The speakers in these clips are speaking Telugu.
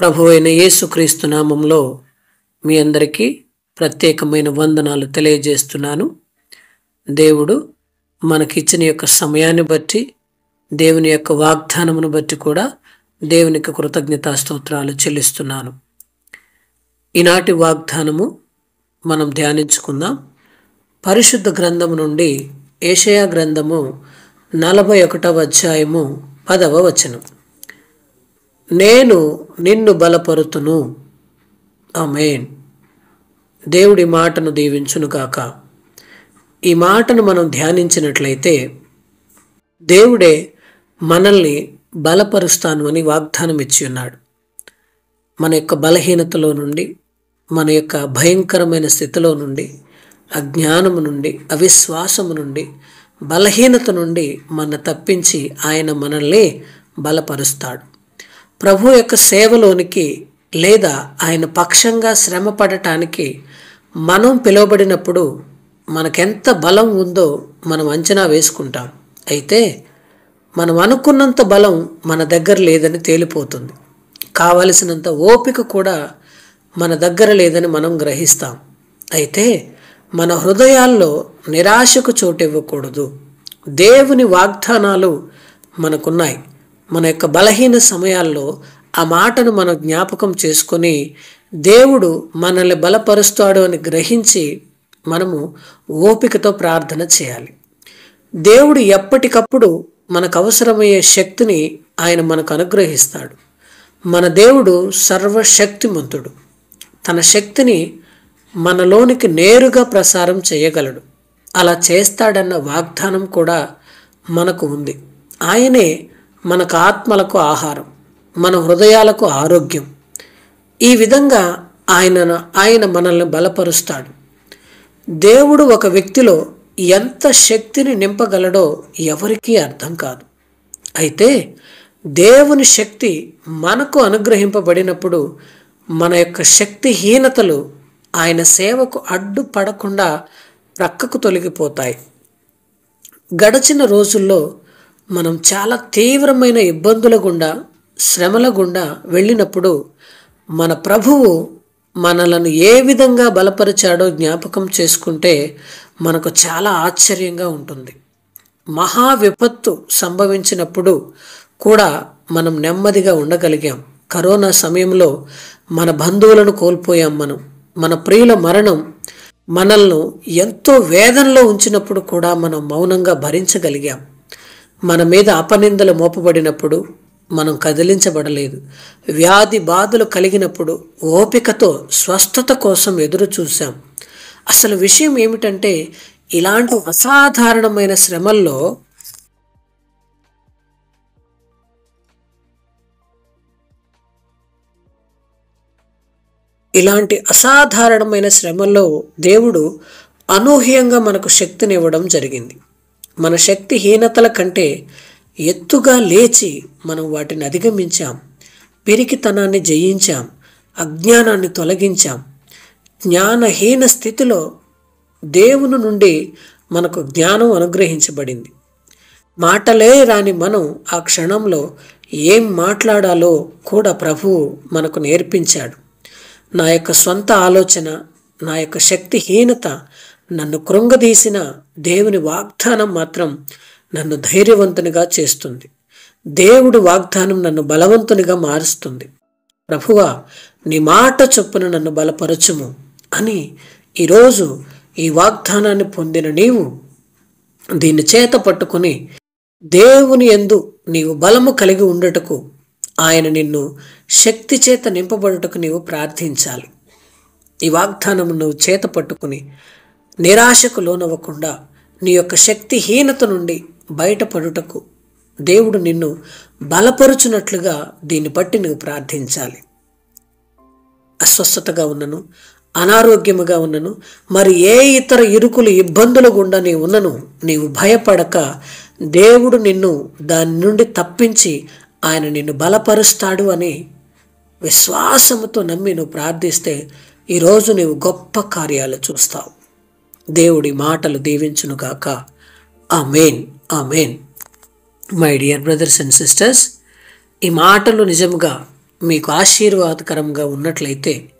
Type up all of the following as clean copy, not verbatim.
ప్రభువైన యేసుక్రీస్తు నామంలో మీ అందరికీ ప్రత్యేకమైన వందనాలు తెలియజేస్తున్నాను. దేవుడు మనకిచ్చిన యొక్క సమయాన్ని బట్టి, దేవుని యొక్క వాగ్దానమును బట్టి కూడా దేవునికి కృతజ్ఞతాస్తోత్రాలు చెల్లిస్తున్నాను. ఈనాటి వాగ్దానము మనం ధ్యానించుకుందాం. పరిశుద్ధ గ్రంథము నుండి యెషయా గ్రంథము 41వ అధ్యాయము 10వ వచనం. నేను నిన్ను బలపరుతును. ఆమేన్. దేవుడి మాటను దీవించునుగాక. ఈ మాటను మనం ధ్యానించినట్లయితే దేవుడే మనల్ని బలపరుస్తాను అని వాగ్దానం ఇచ్చి ఉన్నాడు. మన యొక్క బలహీనతలో నుండి, మన యొక్క భయంకరమైన స్థితిలో నుండి, అజ్ఞానము నుండి, అవిశ్వాసము నుండి, బలహీనత నుండి మన తప్పించి ఆయన మనల్ని బలపరుస్తాడు. ప్రభు యొక్క సేవలోనికి లేదా ఆయన పక్షంగా శ్రమ పడటానికి మనం పిలువబడినప్పుడు మనకెంత బలం ఉందో మనం అంచనా వేసుకుంటాం. అయితే మనం అనుకున్నంత బలం మన దగ్గర లేదని తేలిపోతుంది. కావలసినంత ఓపిక కూడా మన దగ్గర లేదని మనం గ్రహిస్తాం. అయితే మన హృదయాల్లో నిరాశకు చోటు ఇవ్వకూడదు. దేవుని వాగ్దానాలు మనకున్నాయి. మన యొక్క బలహీన సమయాల్లో ఆ మాటను మనం జ్ఞాపకం చేసుకొని దేవుడు మనల్ని బలపరుస్తాడు అని గ్రహించి మనము ఓపికతో ప్రార్థన చేయాలి. దేవుడు ఎప్పటికప్పుడు మనకు అవసరమయ్యే శక్తిని ఆయన మనకు అనుగ్రహిస్తాడు. మన దేవుడు సర్వశక్తిమంతుడు. తన శక్తిని మనలోనికి నేరుగా ప్రసారం చేయగలడు. అలా చేస్తాడన్న వాగ్దానం కూడా మనకు ఉంది. ఆయనే మనకు ఆత్మలకు ఆహారం, మన హృదయాలకు ఆరోగ్యం. ఈ విధంగా ఆయన మనల్ని బలపరుస్తాడు. దేవుడు ఒక వ్యక్తిలో ఎంత శక్తిని నింపగలడో ఎవరికీ అర్థం కాదు. అయితే దేవుని శక్తి మనకు అనుగ్రహింపబడినప్పుడు మన యొక్క శక్తిహీనతలు ఆయన సేవకు అడ్డుపడకుండా ప్రక్కకు తొలగిపోతాయి. గడిచిన రోజుల్లో మనం చాలా తీవ్రమైన ఇబ్బందుల గుండా, శ్రమల గుండా వెళ్ళినప్పుడు మన ప్రభువు మనలను ఏ విధంగా బలపరిచాడో జ్ఞాపకం చేసుకుంటే మనకు చాలా ఆశ్చర్యంగా ఉంటుంది. మహా విపత్తు సంభవించినప్పుడు కూడా మనం నెమ్మదిగా ఉండగలిగాం. కరోనా సమయంలో మన బంధువులను కోల్పోయాం. మన ప్రియుల మరణం మనల్ని ఎంతో వేదనలో ఉంచినప్పుడు కూడా మనం మౌనంగా భరించగలిగాం. మన మీద అపనిందలు మోపబడినప్పుడు మనం కదిలించబడలేదు. వ్యాధి బాధలు కలిగినప్పుడు ఓపికతో స్వస్థత కోసం ఎదురు చూసాం. అసలు విషయం ఏమిటంటే, ఇలాంటి అసాధారణమైన శ్రమల్లో దేవుడు అనూహ్యంగా మనకు శక్తినివ్వడం జరిగింది. మన శక్తిహీనతల కంటే ఎత్తుగా లేచి మనం వాటిని అధిగమించాం. పిరికితనాన్ని జయించాం. అజ్ఞానాన్ని తొలగించాం. జ్ఞానహీన స్థితిలో దేవుని నుండి మనకు జ్ఞానం అనుగ్రహించబడింది. మాటలే రాని మనం ఆ క్షణంలో ఏం మాట్లాడాలో కూడా ప్రభువు మనకు నేర్పించాడు. నా యొక్క సొంత ఆలోచన, నా యొక్క శక్తిహీనత నన్ను కృంగదీసిన దేవుని వాగ్దానం మాత్రం నన్ను ధైర్యవంతునిగా చేస్తుంది. దేవుడి వాగ్దానం నన్ను బలవంతునిగా మారుస్తుంది. ప్రభువా, నీ మాట చొప్పున నన్ను బలపరచుము అని ఈరోజు ఈ వాగ్దానాన్ని పొందిన నీవు దీన్ని చేత పట్టుకుని దేవుని యందు నీవు బలము కలిగి ఉండుటకు, ఆయన నిన్ను శక్తి చేత నింపబడుటకు నీవు ప్రార్థించాలి. ఈ వాగ్దానము నువ్వు చేత పట్టుకుని నిరాశకు లోనవ్వకుండా నీ యొక్క శక్తిహీనత నుండి బయటపడుటకు దేవుడు నిన్ను బలపరుచున్నట్లుగా దీన్ని బట్టి నువ్వు ప్రార్థించాలి. అస్వస్థతగా ఉన్నను, అనారోగ్యముగా ఉన్నను, మరి ఏ ఇతర ఇరుకులు ఇబ్బందులు గుండా నీవు ఉన్నను, నీవు భయపడక దేవుడు నిన్ను దాని నుండి తప్పించి ఆయన నిన్ను బలపరుస్తాడు అని విశ్వాసముతో నమ్మి నువ్వు ప్రార్థిస్తే ఈరోజు నీవు గొప్ప కార్యాలు చూస్తావు. దేవుడి మాటలు దీవించునుగాక. Amen, amen. My dear brothers and sisters, ఈ మాటలు నిజంగా మీకు ఆశీర్వాదకరంగా ఉన్నట్లయితే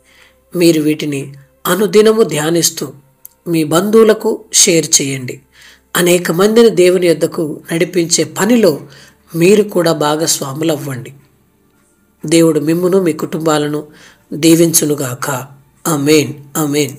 మీరు వీటిని అనుదినము ధ్యానిస్తూ మీ బంధువులకు షేర్ చేయండి. అనేక మందిని దేవుని యొద్దకు నడిపించే పనిలో మీరు కూడా భాగస్వాములు అవ్వండి. దేవుడు మిమ్మును మీ కుటుంబాలను దీవించునుగాక. ఆమేన్. ఆమేన్.